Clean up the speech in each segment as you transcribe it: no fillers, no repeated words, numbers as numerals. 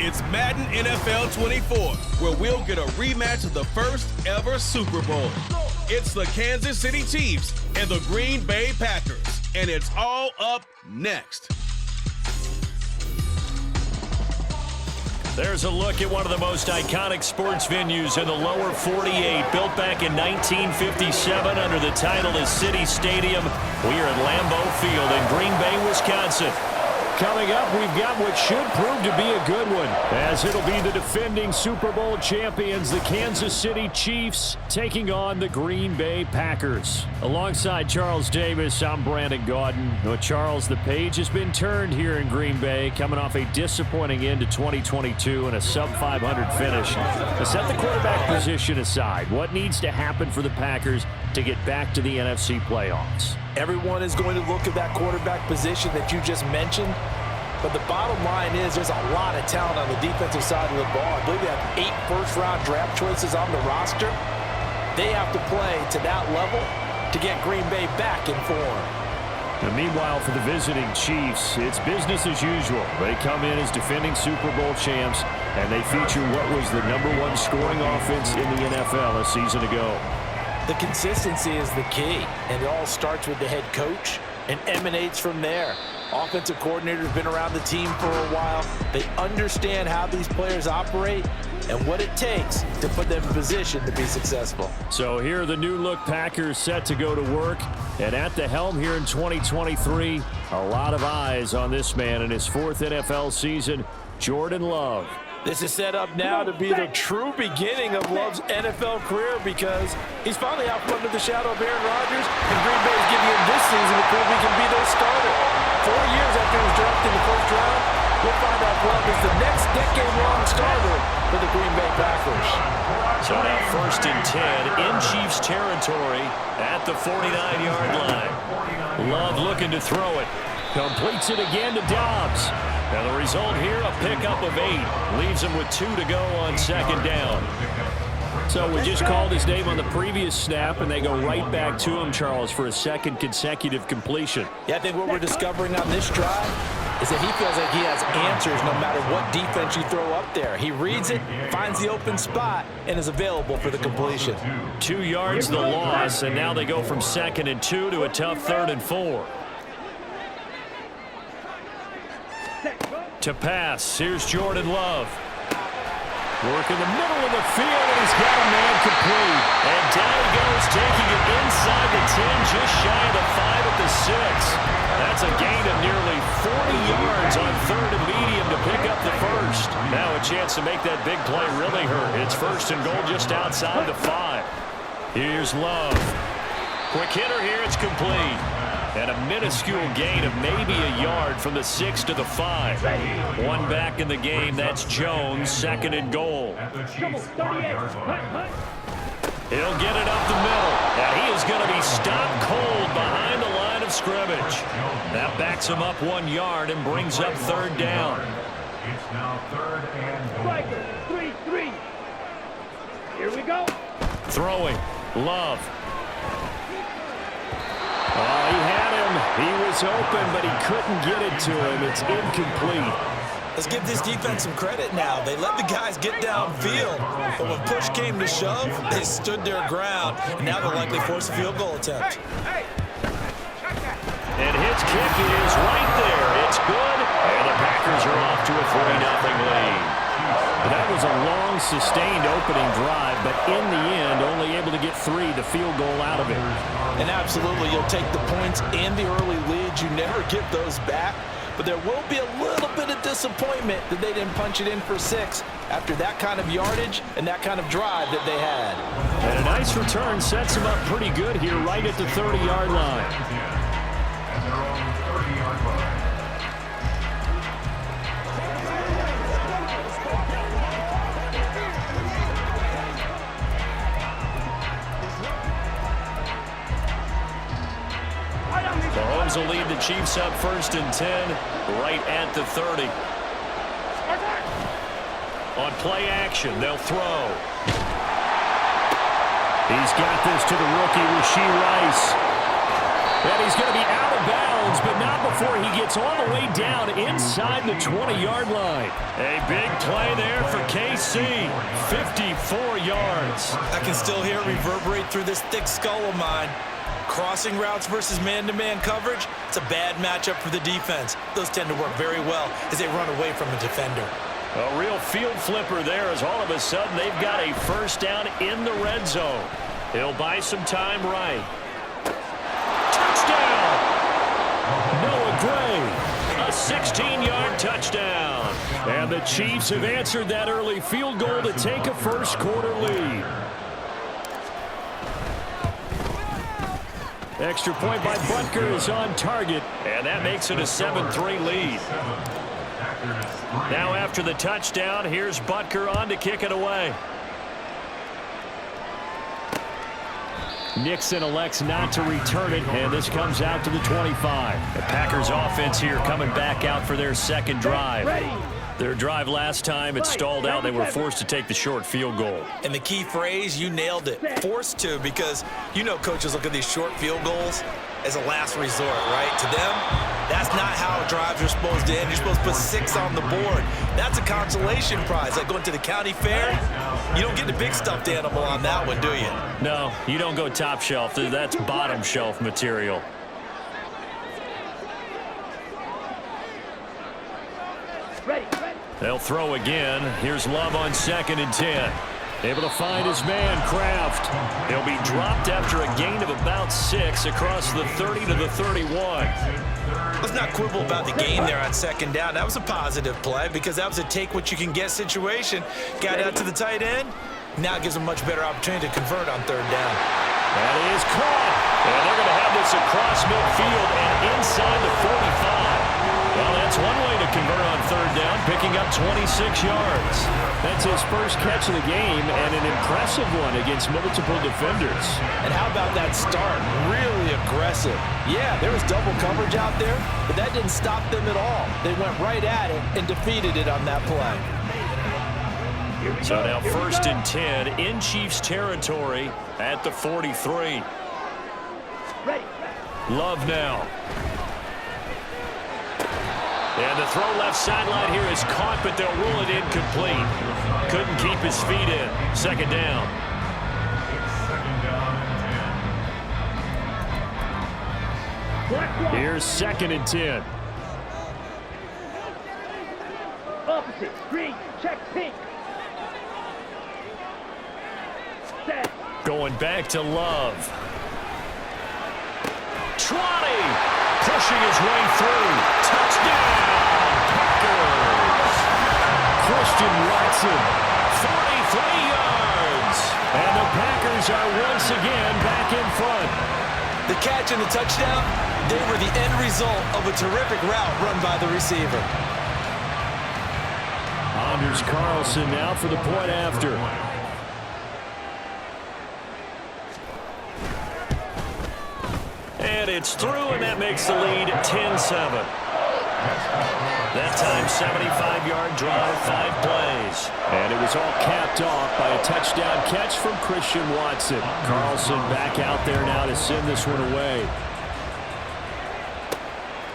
It's Madden NFL 24, where we'll get a rematch of the first ever Super Bowl. It's the Kansas City Chiefs and the Green Bay Packers, and it's all up next. There's a look at one of the most iconic sports venues in the lower 48, built back in 1957 under the title of City Stadium. We are at Lambeau Field in Green Bay, Wisconsin. Coming up, we've got what should prove to be a good one, as it'll be the defending Super Bowl champions, the Kansas City Chiefs, taking on the Green Bay Packers. Alongside Charles Davis, I'm Brandon Gaudin. Well, Charles, the page has been turned here in Green Bay, coming off a disappointing end to 2022 and a sub-500 finish. To set the quarterback position aside, what needs to happen for the Packers to get back to the NFC playoffs? Everyone is going to look at that quarterback position that you just mentioned. But the bottom line is there's a lot of talent on the defensive side of the ball. I believe they have 8 first-round draft choices on the roster. They have to play to that level to get Green Bay back in form. And meanwhile, for the visiting Chiefs, it's business as usual. They come in as defending Super Bowl champs, and they feature what was the #1 scoring offense in the NFL a season ago. The consistency is the key, and it all starts with the head coach and emanates from there. Offensive coordinator has been around the team for a while. They understand how these players operate and what it takes to put them in position to be successful. So here are the new-look Packers set to go to work. And at the helm here in 2023, a lot of eyes on this man in his 4th NFL season, Jordan Love. This is set up now to be the true beginning of Love's NFL career, because he's finally out from under the shadow of Aaron Rodgers, and Green Bay is giving him this season to prove he can be their starter. 4 years after he was drafted in the first round, we'll find out Love is the next decade-long starter for the Green Bay Packers. So now 1st and 10 in Chiefs territory at the 49-yard line. Love looking to throw it. Completes it again to Dobbs. And the result here, a pickup of 8. Leaves him with 2 to go on 2nd down. So we just called his name on the previous snap, and they go right back to him, Charles, for a 2nd consecutive completion. Yeah, I think what we're discovering on this drive is that he feels like he has answers no matter what defense you throw up there. He reads it, finds the open spot, and is available for the completion. 2 yards the loss, and now they go from 2nd and 2 to a tough 3rd and 4. To pass, here's Jordan Love. Work in the middle of the field, and he's got a man complete. And down he goes, taking it inside the 10, just shy of the 5 at the 6. That's a gain of nearly 40 yards on 3rd and medium to pick up the 1st. Now a chance to make that big play really hurt. It's 1st and goal just outside the 5. Here's Love. Quick hitter here, it's complete. And a minuscule gain of maybe a yard from the 6 to the 5. One back in the game, that's Jones, 2nd and goal. He'll get it up the middle, and he is going to be stopped cold behind the line of scrimmage. That backs him up 1 yard and brings up 3rd down. It's now 3rd and goal. 3-3. Here we go. Throwing, Love. Oh, he had him. He was open, but he couldn't get it to him. It's incomplete. Let's give this defense some credit now. They let the guys get downfield, but when push came to shove, they stood their ground, and now they'll likely force a field goal attempt. And his kick is right there. It's good, and the Packers are off to a 3-0 lead. That was a long, sustained opening drive, but in the end, only able to get 3, the field goal out of it. And absolutely, you'll take the points and the early leads. You never get those back, but there will be a little bit of disappointment that they didn't punch it in for 6 after that kind of yardage and that kind of drive that they had. And a nice return sets them up pretty good here right at the 30-yard line. Mahomes will lead the Chiefs up 1st and 10, right at the 30. On play action, they'll throw. He's got this to the rookie, Rashee Rice. And he's going to be out of bounds, but not before he gets all the way down inside the 20-yard line. A big play there for KC. 54 yards. I can still hear it reverberate through this thick skull of mine. Crossing routes versus man-to-man coverage, it's a bad matchup for the defense. Those tend to work very well as they run away from a defender. A real field flipper there as all of a sudden they've got a first down in the red zone. He'll buy some time right. Touchdown! Noah Gray, a 16-yard touchdown. And the Chiefs have answered that early field goal to take a first-quarter lead. Extra point by Butker is on target, and that makes it a 7-3 lead. Now after the touchdown, here's Butker on to kick it away. Nixon elects not to return it, and this comes out to the 25. The Packers offense here coming back out for their second drive. Their drive last time, it stalled out. They were forced to take the short field goal. And the key phrase, you nailed it, forced to, because you know coaches look at these short field goals as a last resort, right? To them, that's not how drives are supposed to end. You're supposed to put 6 on the board. That's a consolation prize. Like going to the county fair, you don't get the big stuffed animal on that one, do you? No, you don't go top shelf. That's bottom shelf material. They'll throw again. Here's Love on 2nd and 10. Able to find his man, Kraft. He'll be dropped after a gain of about 6 across the 30 to the 31. Let's not quibble about the gain there on 2nd down. That was a positive play because that was a take-what-you-can-get situation. Got out to the tight end. Now it gives them a much better opportunity to convert on 3rd down. That is caught. And they're going to have this across midfield and inside the 45. Well, that's one way to convert on 3rd down, picking up 26 yards. That's his first catch of the game and an impressive one against multiple defenders. And how about that start? Really aggressive. Yeah, there was double coverage out there, but that didn't stop them at all. They went right at it and defeated it on that play. So now 1st and 10 in Chiefs territory at the 43. Love now. And the throw left sideline here is caught, but they'll rule it incomplete. Couldn't keep his feet in. 2nd down. Here's 2nd and 10. Opposite, green, check, pink. Set. Going back to Love. Trotty pushing his way through. Touchdown, Packers. Christian Watson, 43 yards. And the Packers are once again back in front. The catch and the touchdown, they were the end result of a terrific route run by the receiver. Anders Carlson now for the point after. And it's through, and that makes the lead 10-7. That time, 75-yard drive, 5 plays. And it was all capped off by a touchdown catch from Christian Watson. Carlson back out there now to send this one away.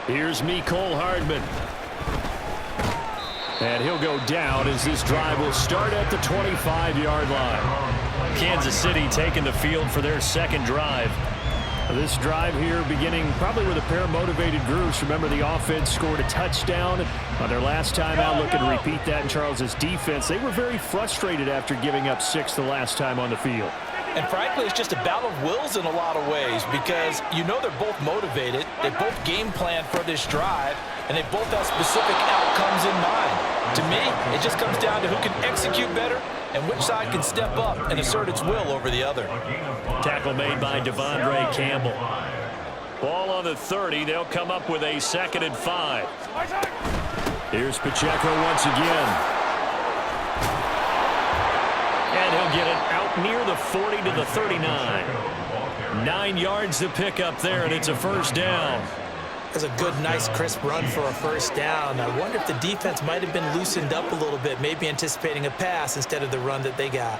Here's Mecole Hardman. And he'll go down as this drive will start at the 25-yard line. Kansas City taking the field for their second drive. This drive here beginning probably with a pair of motivated groups. Remember, the offense scored a touchdown on their last time out, looking to repeat that in Charles's defense. They were very frustrated after giving up 6 the last time on the field. And frankly, it's just a battle of wills in a lot of ways because you know they're both motivated, they both game plan for this drive, and they both have specific outcomes in mind. To me, it just comes down to who can execute better and which side can step up and assert its will over the other. Tackle made by Devondre Campbell. Ball on the 30. They'll come up with a 2nd and 5. Here's Pacheco once again. And he'll get it out near the 40 to the 39. 9 yards to pick up there, and it's a first down. That's a good, nice, crisp run for a first down. I wonder if the defense might have been loosened up a little bit, maybe anticipating a pass instead of the run that they got.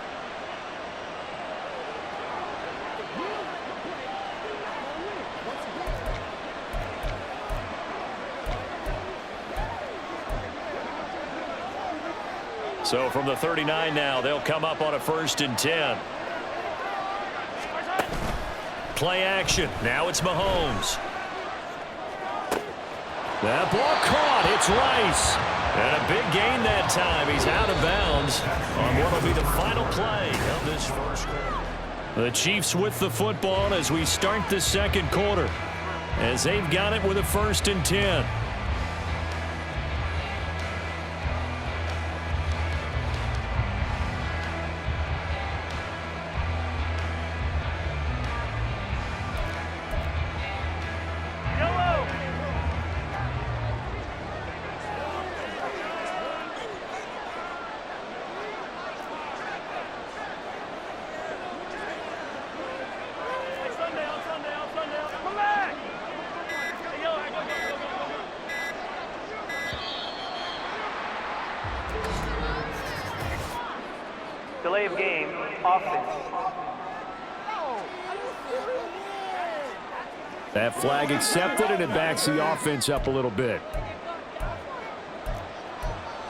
So from the 39 now, they'll come up on a 1st and 10. Play action. Now it's Mahomes. That ball caught. It's Rice. And a big gain that time. He's out of bounds on what will be the final play of this first quarter. The Chiefs with the football as we start the second quarter, as they've got it with a 1st and 10. Delay of game, offense. That flag accepted, and it backs the offense up a little bit.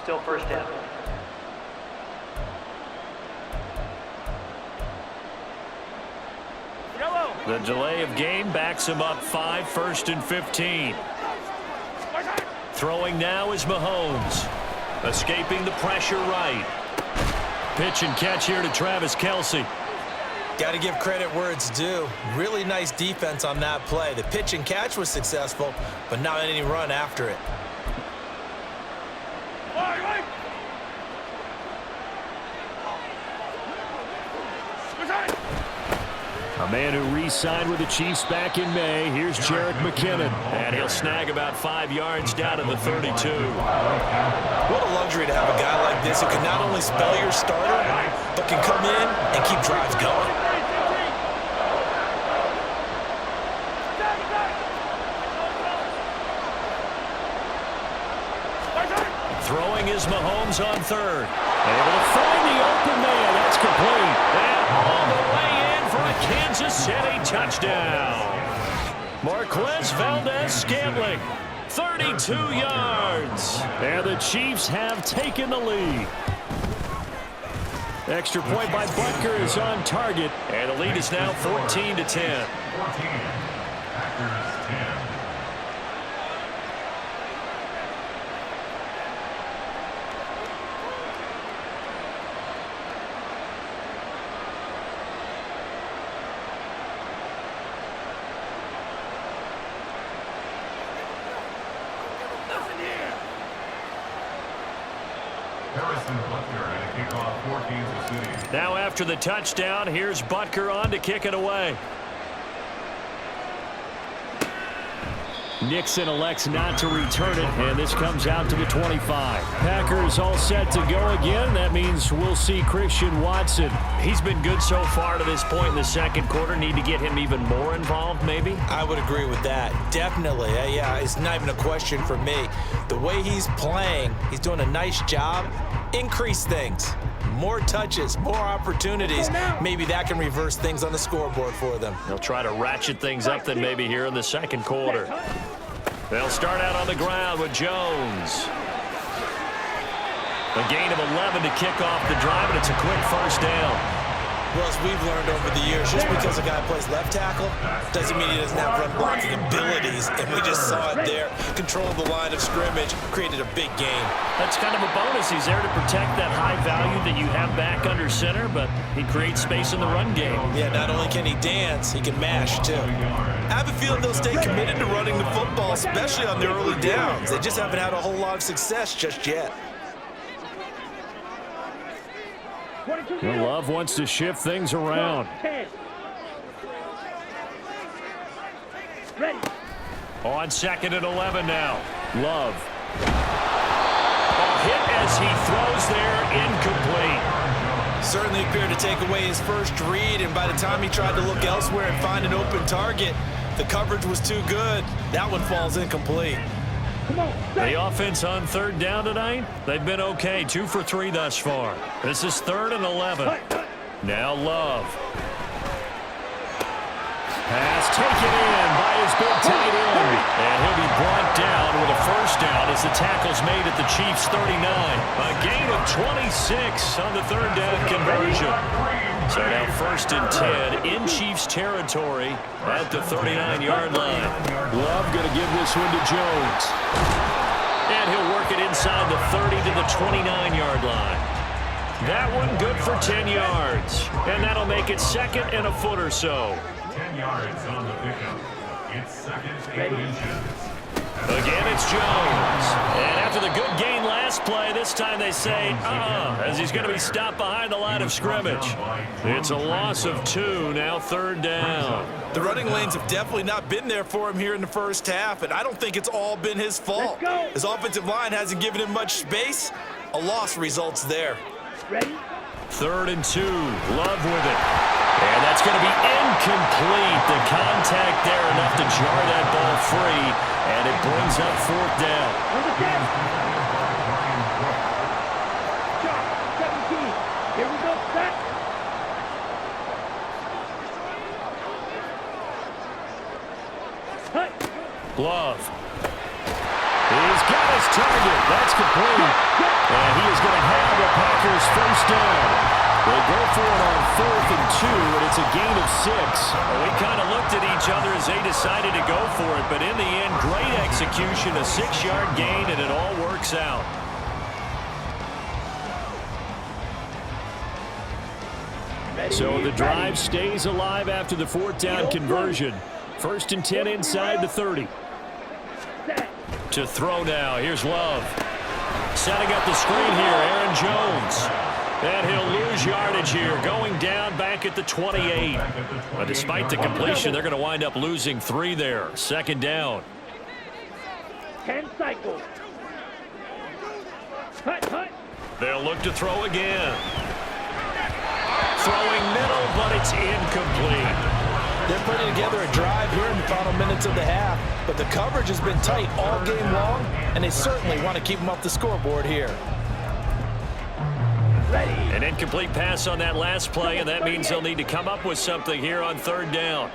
Still 1st down. The delay of game backs him up 5, 1st and 15. Throwing now is Mahomes. Escaping the pressure right. Pitch and catch here to Travis Kelce. Got to give credit where it's due. Really nice defense on that play. The pitch and catch was successful, but not any run after it. A man who re-signed with the Chiefs back in May. Here's Jerick McKinnon. And he'll snag about 5 yards down to the 32. What a luxury to have a guy like this who can not only spell your starter, but can come in and keep drives going. Throwing is Mahomes on 3rd. Able to find the open man. That's complete. And all the way in for a Kansas City touchdown. Marquez Valdez-Scantling, 32 yards. And the Chiefs have taken the lead. Extra point by Butker is on target. And the lead is now 14-10. 14. Packers 10. Now after the touchdown, here's Butker on to kick it away. Nixon elects not to return it, and this comes out to the 25. Packers all set to go again. That means we'll see Christian Watson. He's been good so far to this point in the second quarter. Need to get him even more involved, maybe? I would agree with that. Definitely. Yeah, it's not even a question for me. The way he's playing, he's doing a nice job. Increase things. More touches, more opportunities. Maybe that can reverse things on the scoreboard for them. They'll try to ratchet things up then maybe here in the second quarter. They'll start out on the ground with Jones. A gain of 11 to kick off the drive, and it's a quick 1st down. Well, as we've learned over the years, just because a guy plays left tackle doesn't mean he doesn't have run blocking abilities, and we just saw it there. Controlled the line of scrimmage, created a big gain. That's kind of a bonus. He's there to protect that high value that you have back under center, but he creates space in the run game. Yeah, not only can he dance, he can mash, too. I have a feeling they'll stay committed to running the football, especially on their early downs. They just haven't had a whole lot of success just yet. Love wants to shift things around. Ready. On 2nd and 11 now. Love. A hit as he throws there, incomplete. Certainly appeared to take away his first read, and by the time he tried to look elsewhere and find an open target, the coverage was too good. That one falls incomplete. The offense on 3rd down tonight, they've been okay. 2 for 3 thus far. This is 3rd and 11. Now Love. Pass taken in by his big tight end. And he'll be brought down with a first down as the tackle's made at the Chiefs' 39. A gain of 26 on the third down conversion. So now 1st and 10 in Chiefs territory at the 39-yard line. Love going to give this one to Jones. And he'll work it inside the 30 to the 29-yard line. That one good for 10 yards. And that'll make it 2nd and a foot or so. 10 yards on the pickup. It's 2nd and inches. Again, it's Jones. And after the good gain last play, this time they say, as he's going to be stopped behind the line of scrimmage. It's a loss of 2, now 3rd down. The running lanes have definitely not been there for him here in the first half, and I don't think it's all been his fault. His offensive line hasn't given him much space. A loss results there. Ready? 3rd and 2, Love with it. And that's going to be incomplete. The contact there enough to jar that ball free, and it brings up 4th down. Number 10. Shot, 17. Here we go, set. Love. He's got his target. That's complete. And he is going to have the Packers' first down. They go for it on 4th and 2, and it's a gain of 6. We kind of looked at each other as they decided to go for it, but in the end, great execution, a 6-yard gain, and it all works out. So the drive stays alive after the 4th down conversion. 1st and 10 inside the 30. To throw now, here's Love. Setting up the screen here, Aaron Jones. And he'll lose yardage here, going down back at the 28. But despite the completion, they're going to wind up losing 3 there. 2nd down. 10 cycles. Hut. They'll look to throw again. Throwing middle, but it's incomplete. They're putting together a drive here in the final minutes of the half, but the coverage has been tight all game long, and they certainly want to keep them off the scoreboard here. An incomplete pass on that last play, and that means they'll need to come up with something here on 3rd down.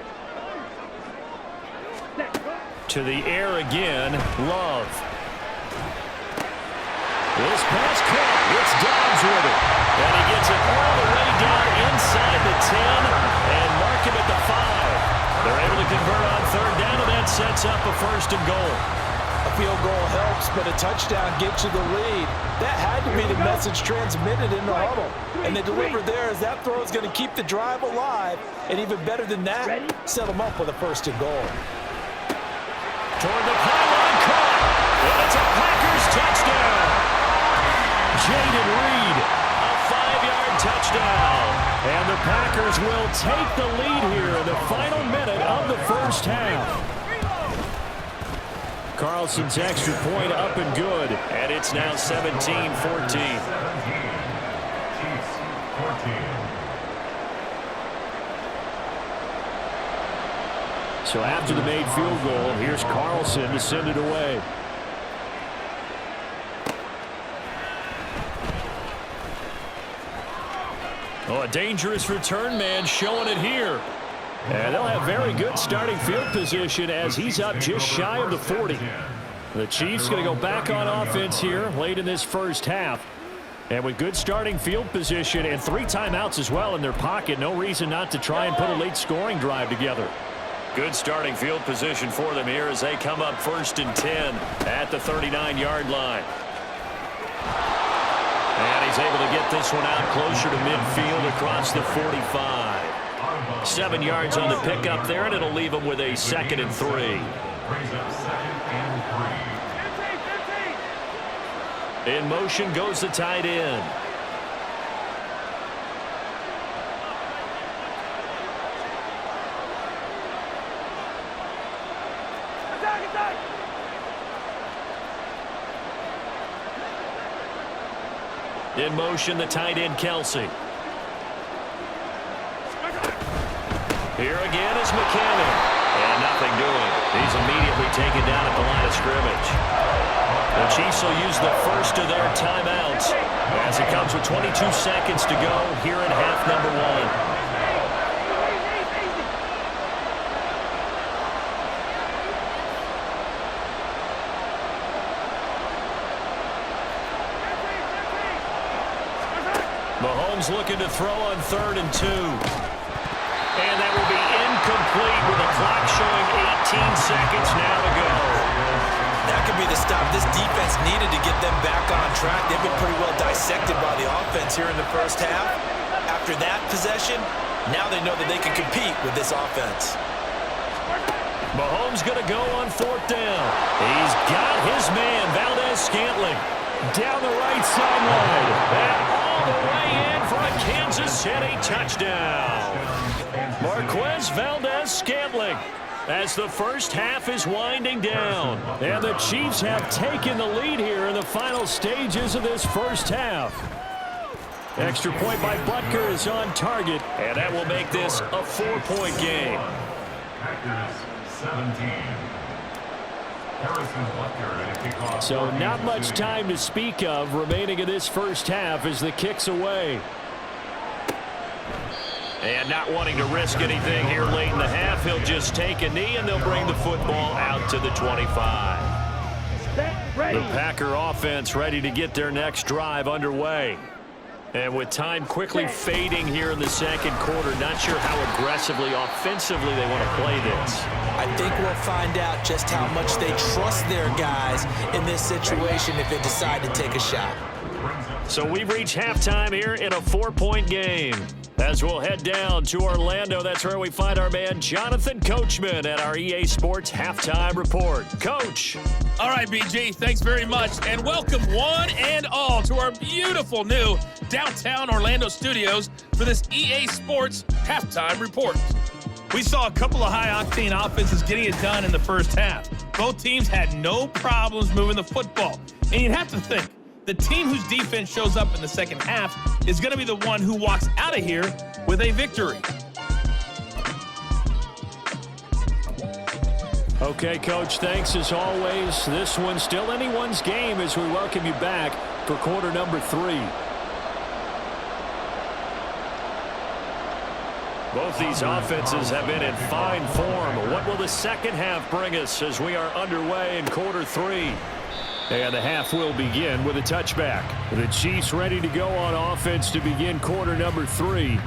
To the air again, Love. This pass caught. It's Dobbs with it. And he gets it all the way down inside the 10 and mark him at the 5. They're able to convert on 3rd down, and that sets up a 1st and goal. A field goal helps, but a touchdown gets you the lead. That had to be the message transmitted in the huddle. And they delivered there as that throw is going to keep the drive alive. And even better than that, set them up with a 1st and goal. Toward the pylon, caught. And it's a Packers touchdown. Jaden Reed, a 5-yard touchdown. And the Packers will take the lead here in the final minute of the first half. Carlson's extra point up and good. And it's now 17-14. So after the made field goal, here's Carlson to send it away. Oh, a dangerous return man showing it here. And they'll have very good starting field position as he's up just shy of the 40. The Chiefs going to go back on offense here late in this first half. And with good starting field position and 3 timeouts as well in their pocket, no reason not to try and put a late scoring drive together. Good starting field position for them here as they come up 1st and 10 at the 39-yard line. And he's able to get this one out closer to midfield across the 45. 7 yards on the pickup there, and it'll leave him with a 2nd and 3. In motion goes the tight end. In motion, the tight end, Kelsey. Here again is McKinnon. And nothing doing. He's immediately taken down at the line of scrimmage. The Chiefs will use the first of their timeouts as it comes with 22 seconds to go here in half number 1. Mahomes looking to throw on 3rd and 2. And that will be incomplete with the clock showing 18 seconds now to go. That could be the stop this defense needed to get them back on track. They've been pretty well dissected by the offense here in the first half. After that possession, now they know that they can compete with this offense. Mahomes going to go on 4th down. He's got his man, Valdez-Scantling, down the right sideline. And all the way in for a Kansas City touchdown. Marquez Valdez-Scantling as the first half is winding down. And the Chiefs have taken the lead here in the final stages of this first half. Extra point by Butker is on target, and that will make this a 4-point game. Packers 17. Harrison Butker at a kickoff. So not much time to speak of remaining in this first half as the kick's away. And not wanting to risk anything here late in the half, he'll just take a knee, and they'll bring the football out to the 25. The Packer offense ready to get their next drive underway. And with time quickly fading here in the second quarter, not sure how aggressively, offensively they want to play this. I think we'll find out just how much they trust their guys in this situation if they decide to take a shot. So we've reached halftime here in a 4-point game. As we'll head down to Orlando, that's where we find our man Jonathan Coachman at our EA Sports Halftime Report. Coach. All right, BG, thanks very much, and welcome one and all to our beautiful new downtown Orlando studios for this EA Sports Halftime Report. We saw a couple of high-octane offenses getting it done in the first half. Both teams had no problems moving the football, and you'd have to think, the team whose defense shows up in the second half is going to be the one who walks out of here with a victory. Okay, Coach, thanks as always. This one's still anyone's game as we welcome you back for quarter number 3. Both these offenses have been in fine form. What will the second half bring us as we are underway in quarter 3? And the half will begin with a touchback. The Chiefs ready to go on offense to begin quarter number 3.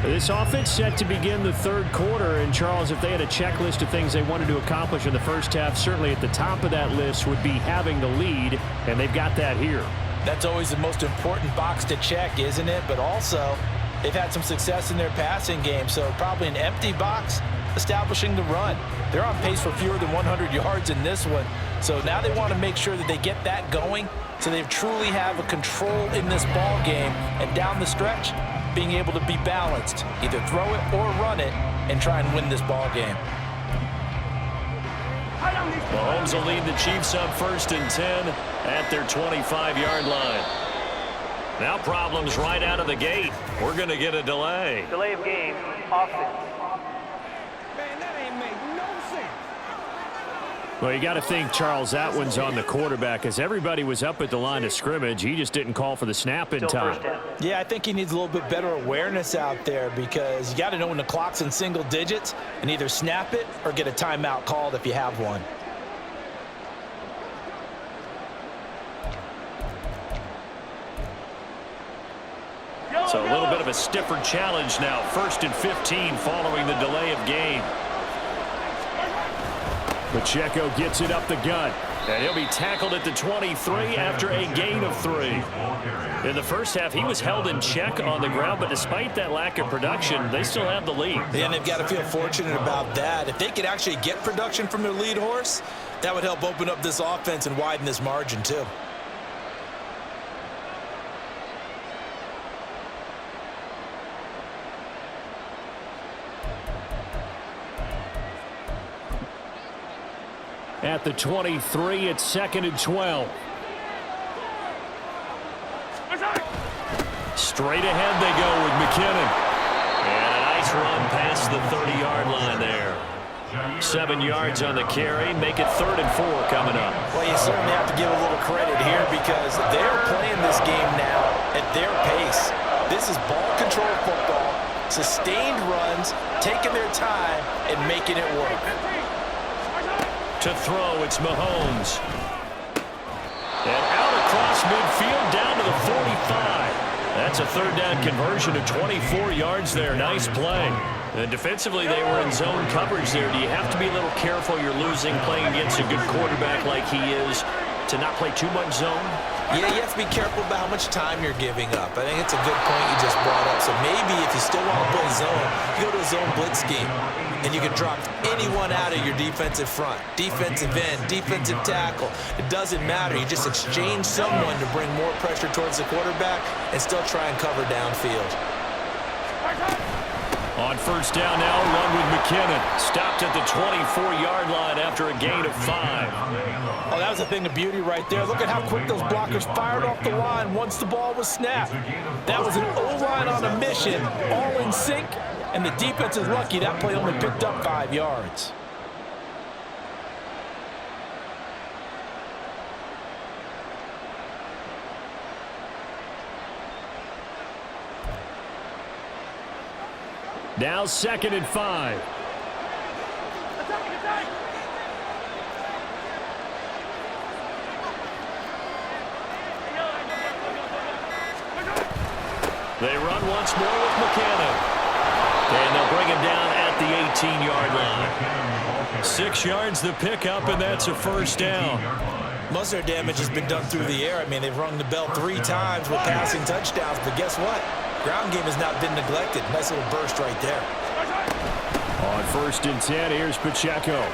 This offense set to begin the third quarter. And, Charles, if they had a checklist of things they wanted to accomplish in the first half, certainly at the top of that list would be having the lead, and they've got that here. That's always the most important box to check, isn't it? But also, they've had some success in their passing game, so probably an empty box establishing the run. They're on pace for fewer than 100 yards in this one. So now they want to make sure that they get that going so they truly have a control in this ball game, and down the stretch, being able to be balanced, either throw it or run it, and try and win this ball game. Mahomes will lead the Chiefs up 1st and 10 at their 25-yard line. Now problems right out of the gate. We're going to get a delay. Delay of game, offense. Man, that ain't make no sense. Well, you got to think, Charles, that one's on the quarterback, as everybody was up at the line of scrimmage. He just didn't call for the snap in time. Yeah, I think he needs a little bit better awareness out there, because you got to know when the clock's in single digits and either snap it or get a timeout called if you have one. So a little bit of a stiffer challenge now. 1st and 15 following the delay of game. Pacheco gets it up the gut, and he'll be tackled at the 23 after a gain of 3. In the first half, he was held in check on the ground, but despite that lack of production, they still have the lead. And they've got to feel fortunate about that. If they could actually get production from their lead horse, that would help open up this offense and widen this margin too. At the 23, it's 2nd and 12. Straight ahead they go with McKinnon. And a nice run past the 30-yard line there. 7 yards on the carry. Make it 3rd and 4 coming up. Well, you certainly have to give a little credit here, because they're playing this game now at their pace. This is ball control football, sustained runs, taking their time and making it work. To throw, it's Mahomes. And out across midfield down to the 45. That's It's a third down conversion of 24 yards there. Nice play. And defensively, they were in zone coverage there. Do you have to be a little careful? You're losing playing against a good quarterback like he is to not play too much zone? Yeah, you have to be careful about how much time you're giving up. I think it's a good point you just brought up. So maybe if you still want to play zone, you go to a zone blitz scheme, and you can drop anyone out of your defensive front, defensive end, defensive tackle. It doesn't matter. You just exchange someone to bring more pressure towards the quarterback and still try and cover downfield. On first down now, run with McKinnon. Stopped at the 24-yard line after a gain of 5. Oh, that was a thing of beauty right there. Look at how quick those blockers fired off the line once the ball was snapped. That was an O-line on a mission, all in sync, and the defense is lucky that play only picked up 5 yards. Now 2nd and 5. They run once more with McKinnon. And they'll bring him down at the 18-yard line. 6 yards the pickup, and that's a first down. Most of their damage has been done through the air. I mean, they've rung the bell 3 times with passing touchdowns, but guess what? Ground game has not been neglected. Nice little burst right there. On 1st and 10, here's Pacheco. And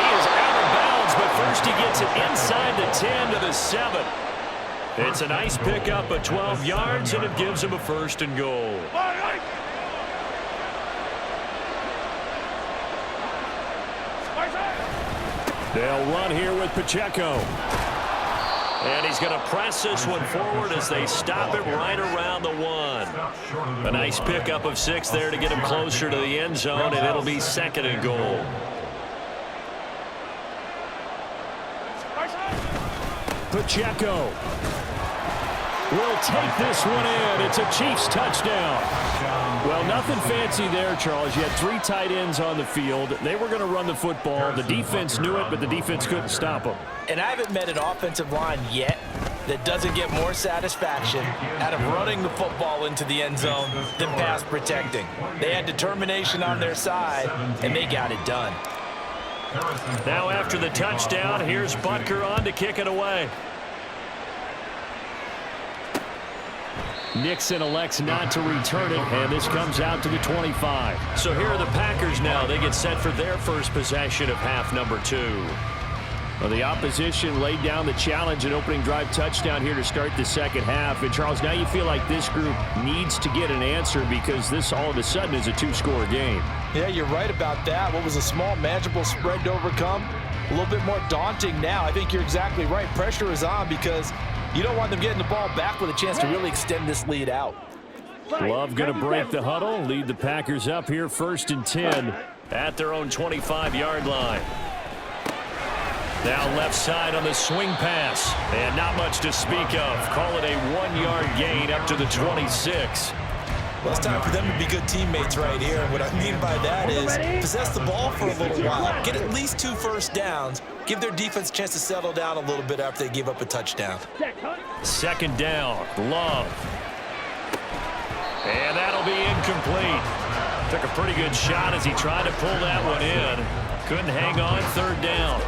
he is out of bounds, but first he gets it inside the 10 to the 7. It's a nice pickup of 12 yards, and it gives him a 1st and goal. They'll run here with Pacheco. And he's going to press this one forward as they stop it right around the 1. A nice pickup of 6 there to get him closer to the end zone, and it'll be 2nd and goal. Pacheco will take this one in. It's a Chiefs touchdown. Well, nothing fancy there, Charles. You had 3 tight ends on the field. They were going to run the football. The defense knew it, but the defense couldn't stop them. And I haven't met an offensive line yet that doesn't get more satisfaction out of running the football into the end zone than pass protecting. They had determination on their side, and they got it done. Now after the touchdown, here's Butker on to kick it away. Nixon elects not to return it, and this comes out to the 25. So here are the Packers now. They get set for their first possession of half number 2. Well, the opposition laid down the challenge and opening drive touchdown here to start the second half. And, Charles, now you feel like this group needs to get an answer because this all of a sudden is a 2-score game. Yeah, you're right about that. What was a small, manageable spread to overcome? A little bit more daunting now. I think you're exactly right. Pressure is on because you don't want them getting the ball back with a chance to really extend this lead out. Love going to break the huddle, lead the Packers up here 1st and 10 at their own 25-yard line. Now left side on the swing pass, and not much to speak of. Call it a 1-yard gain up to the 26. Well, it's time for them to be good teammates right here. And what I mean by that is possess the ball for a little while. Get at least 2 first downs. Give their defense a chance to settle down a little bit after they give up a touchdown. 2nd down, Love. And that'll be incomplete. Took a pretty good shot as he tried to pull that one in. Couldn't hang on, 3rd down.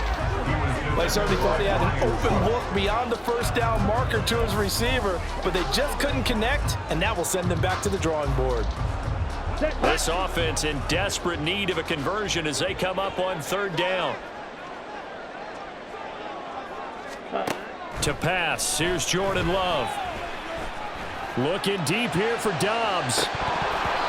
They certainly thought he had an open look beyond the first down marker to his receiver, but they just couldn't connect, and that will send them back to the drawing board. This offense in desperate need of a conversion as they come up on 3rd down. To pass, here's Jordan Love. Looking deep here for Dobbs.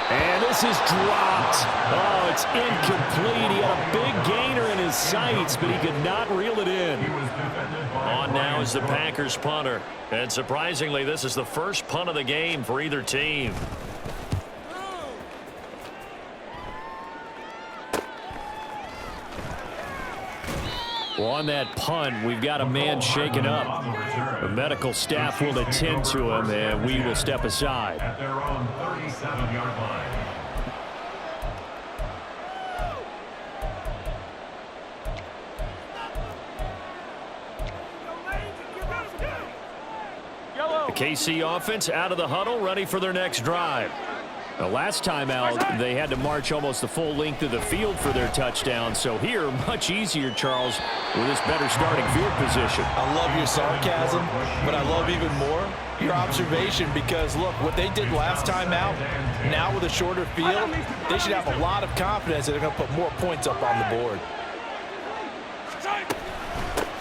And this is dropped. Oh, it's incomplete. He had a big gainer in his sights, but he could not reel it in. On now is the Packers punter. And surprisingly, this is the first punt of the game for either team. On that punt, we've got a man shaken up. The medical staff will attend to him, and we will step aside. At their own 37-yard line. KC offense out of the huddle, ready for their next drive. Now, last time out, they had to march almost the full length of the field for their touchdown. So here, much easier, Charles, with this better starting field position. I love your sarcasm, but I love even more your observation because, look, what they did last time out, now with a shorter field, they should have a lot of confidence that they're going to put more points up on the board.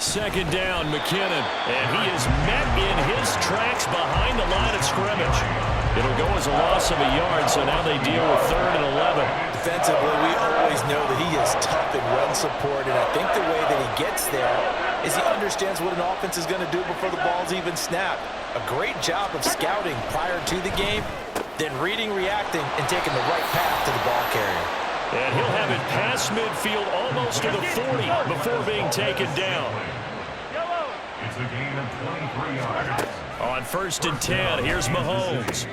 Second down, McKinnon, and he is met in his tracks behind the line of scrimmage. It'll go as a loss of a yard, so now they deal with 3rd and 11. Defensively, we always know that he is tough in run support, and I think the way that he gets there is he understands what an offense is going to do before the ball's even snapped. A great job of scouting prior to the game, then reading, reacting, and taking the right path to the ball carrier. And he'll have it past midfield almost to the 40 before being taken down. It's a gain of 23 yards. On 1st and 10, here's Mahomes.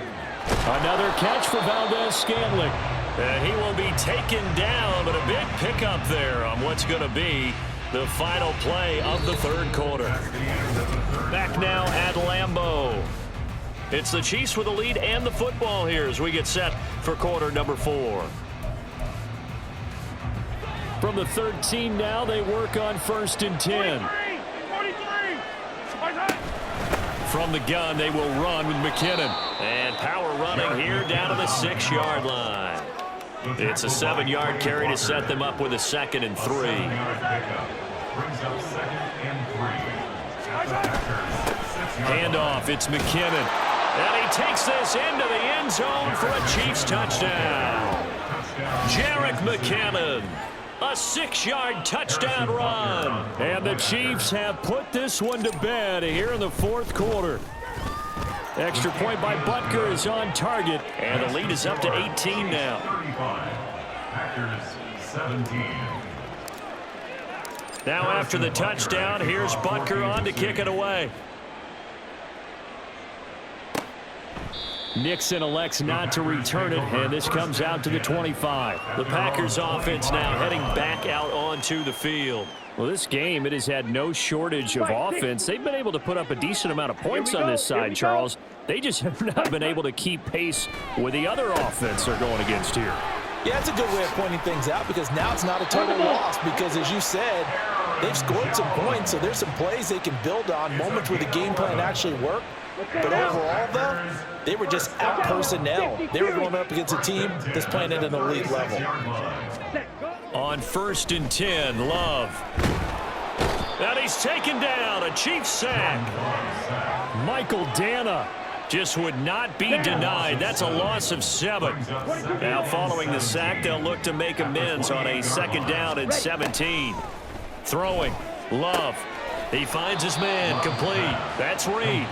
Another catch for Valdez-Scantling. And he will be taken down, but a big pickup there on what's going to be the final play of the 3rd quarter. Back now at Lambeau. It's the Chiefs with the lead and the football here as we get set for quarter number 4. From the 13 now, they work on 1st and 10. From the gun, they will run with McKinnon. And power running here down to the 6-yard line. It's a 7-yard carry to set them up with a 2nd and 3. Handoff, it's McKinnon. And he takes this into the end zone for a Chiefs touchdown. Jerick McKinnon. A 6-yard touchdown run. And the Chiefs have put this one to bed here in the 4th quarter. Extra point by Butker is on target. And the lead is up to 18 now. Packers 17. Now after the touchdown, here's Butker on to kick it away. Nixon elects not to return it, and this comes out to the 25. The Packers offense now heading back out onto the field. Well, this game, it has had no shortage of offense. They've been able to put up a decent amount of points on this side, Charles. They just have not been able to keep pace with the other offense they're going against here. Yeah, that's a good way of pointing things out because now it's not a total loss because, as you said, they've scored some points, so there's some plays they can build on, moments where the game plan actually worked. But overall, though, they were just out personnel. They were going up against a team that's playing at an elite level. On 1st and 10, Love. And he's taken down, a Chiefs sack. Michael Dana just would not be denied. That's a loss of 7. Now following the sack, they'll look to make amends on a 2nd down and 17. Throwing, Love. He finds his man, complete. That's Reed.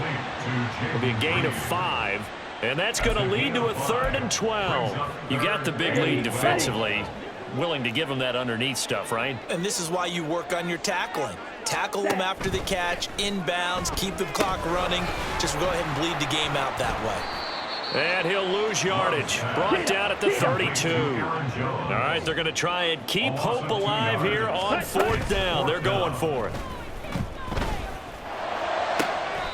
It'll be a gain of 5, and that's going to lead to a 3rd and 12. You got the big lead defensively. Willing to give him that underneath stuff, right? And this is why you work on your tackling. Tackle them after the catch, inbounds, keep the clock running. Just go ahead and bleed the game out that way. And he'll lose yardage. Brought down at the 32. All right, they're going to try and keep hope alive here on 4th down. They're going for it.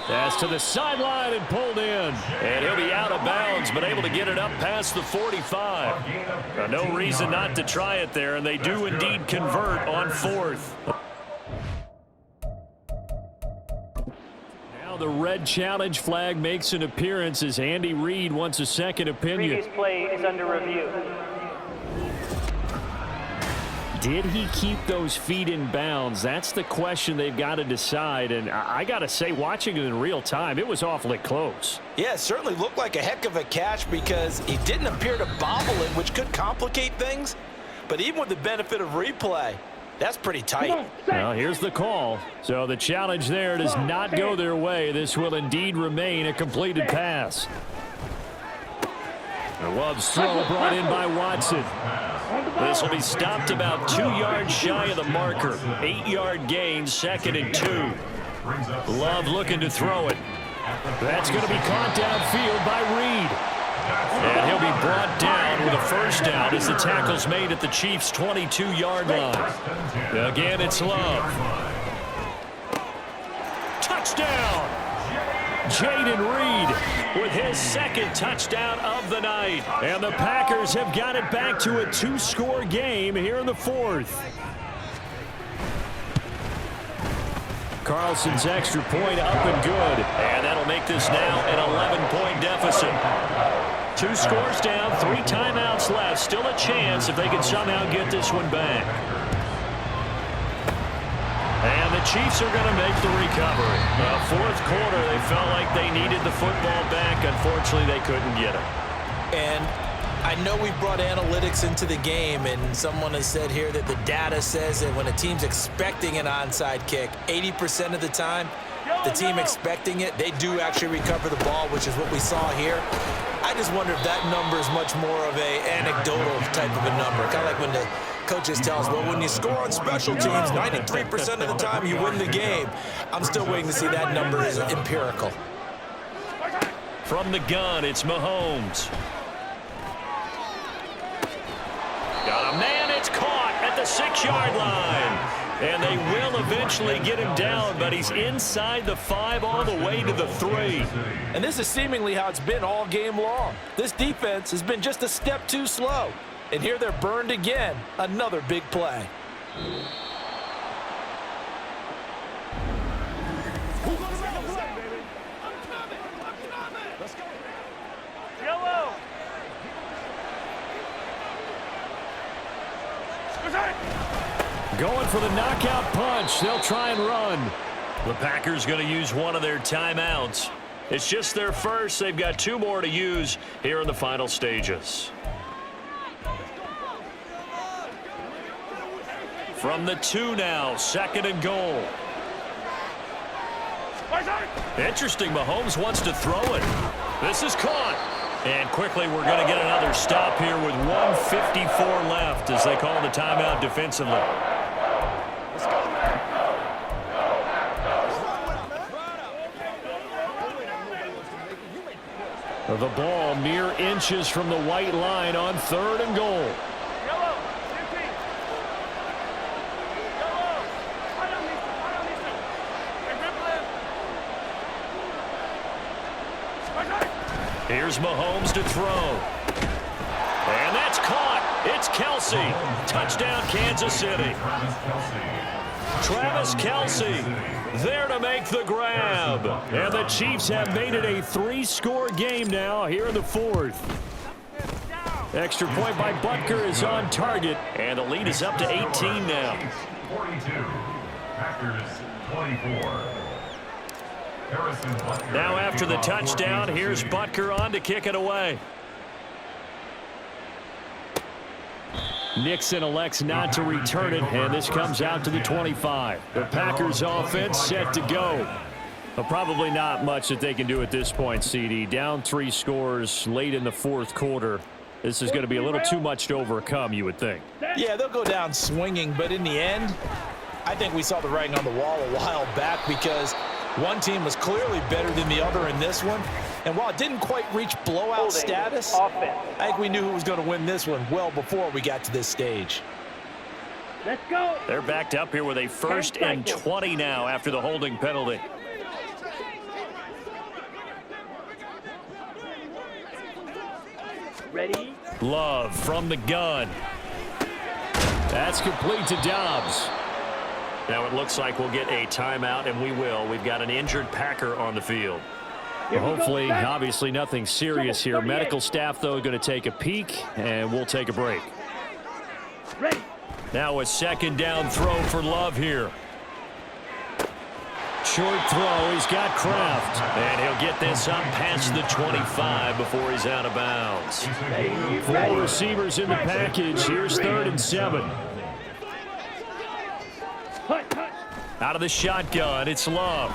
Pass to the sideline and pulled in. And he'll be out of bounds, but able to get it up past the 45. No reason not to try it there, and they do indeed convert on 4th. Now the red challenge flag makes an appearance as Andy Reid wants a second opinion. Previous play is under review. Did he keep those feet in bounds? That's the question they've got to decide. And I got to say, watching it in real time, it was awfully close. Yeah, it certainly looked like a heck of a catch because he didn't appear to bobble it, which could complicate things. But even with the benefit of replay, that's pretty tight. Well, here's the call. So the challenge there does not go their way. This will indeed remain a completed pass. The Love's throw brought in by Watson. This will be stopped about 2 yards shy of the marker. 8-yard gain, 2nd and 2. Love looking to throw it. That's going to be caught downfield by Reed. And he'll be brought down with a 1st down as the tackle's made at the Chiefs' 22-yard line. Again, it's Love. Touchdown! Jaden Reed with his second touchdown of the night. And the Packers have got it back to a 2-score game here in the fourth. Carlson's extra point up and good. And that'll make this now an 11-point deficit. 2 scores down, 3 timeouts left. Still a chance if they can somehow get this one back. And the Chiefs are going to make the recovery. Fourth quarter, they felt like they needed the football back. Unfortunately, they couldn't get it. And I know we brought analytics into the game, and someone has said here that the data says that when a team's expecting an onside kick, 80% of the time, the team expecting it, they do actually recover the ball, which is what we saw here. I just wonder if that number is much more of a anecdotal type of a number. Kind of like when the coaches tell us, well, when you score on special teams, 93% of the time you win the game. I'm still waiting to see that number is empirical. From the gun, it's Mahomes. Got a man, it's caught at the 6-yard line. And they will eventually get him down, but he's inside the 5 all the way to the 3. And this is seemingly how it's been all game long. This defense has been just a step too slow. And here they're burned again. Another big play. Yellow. Going for the knockout punch. They'll try and run. The Packers going to use one of their timeouts. It's just their first. They've got 2 more to use here in the final stages. From the 2 now, 2nd and goal. Interesting, Mahomes wants to throw it. This is caught. And quickly we're going to get another stop here with 1:54 left as they call the timeout defensively. The ball mere inches from the white line on 3rd and goal. Here's Mahomes to throw. And that's caught. It's Kelce. Touchdown, Kansas City. Travis Kelce there to make the grab. And the Chiefs have made it a 3-score game now here in the fourth. Extra point by Butker is on target. And the lead is up to 18 now. 42. Packers 24. Now after the touchdown, here's Butker on to kick it away. Nixon elects not to return it, and this comes out to the 25. The Packers offense set to go. But probably not much that they can do at this point, CD. Down 3 scores late in the fourth quarter. This is going to be a little too much to overcome, you would think. Yeah, they'll go down swinging, but in the end, I think we saw the writing on the wall a while back because one team was clearly better than the other in this one. And while it didn't quite reach blowout status, I think we knew who was going to win this one well before we got to this stage. Let's go. They're backed up here with a 1st and 20 now after the holding penalty. Ready? Love from the gun. That's complete to Dobbs. Now it looks like we'll get a timeout, and we will. We've got an injured Packer on the field. Well, hopefully, obviously nothing serious here. Medical staff, though, going to take a peek, and we'll take a break. Ready. Now a 2nd down throw for Love here. Short throw, he's got Kraft. And he'll get this up past the 25 before he's out of bounds. 4 receivers in the package. Here's 3rd and 7. Out of the shotgun, it's Love.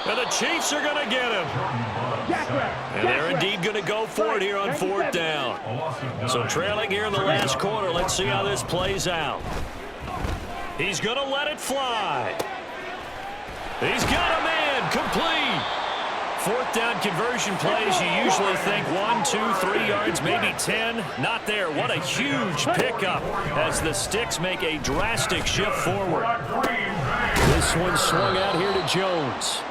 And the Chiefs are going to get him. And they're indeed going to go for it here on 4th down. So trailing here in the last quarter, let's see how this plays out. He's going to let it fly. He's got a man, complete. 4th down conversion plays, you usually think 1, 2, 3 yards, maybe 10. Not there. What a huge pickup as the sticks make a drastic shift forward. This one swung out here to Jones.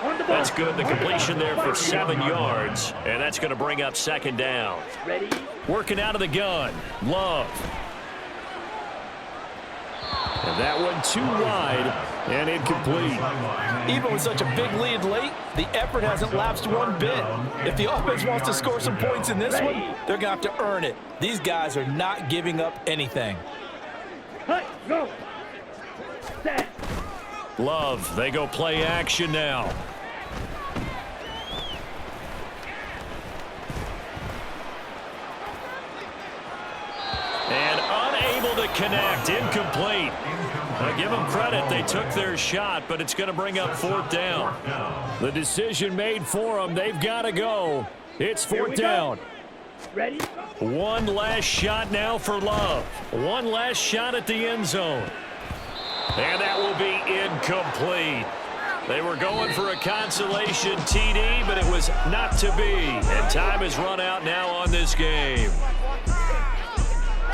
That's good. The completion there for 7 yards, and that's going to bring up second down. Ready? Working out of the gun, Love. And that one too wide and incomplete. Even with such a big lead late, the effort hasn't lapsed one bit. If the offense wants to score some points in this one, they're going to have to earn it. These guys are not giving up anything. Go. Set. Love, they go play action now. And unable to connect, incomplete. I give them credit, they took their shot, but it's going to bring up fourth down. The decision made for them, they've got to go. It's fourth down. Ready? One last shot now for Love. One last shot at the end zone. And that will be incomplete. They were going for a consolation TD, but it was not to be. And time has run out now on this game.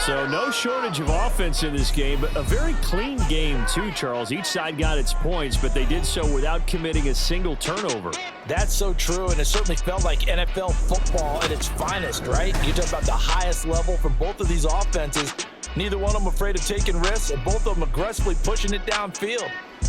So no shortage of offense in this game, but a very clean game too, Charles. Each side got its points, but they did so without committing a single turnover. That's so true, and it certainly felt like NFL football at its finest, right? You talk about the highest level from both of these offenses. Neither one of them afraid of taking risks, and both of them aggressively pushing it downfield.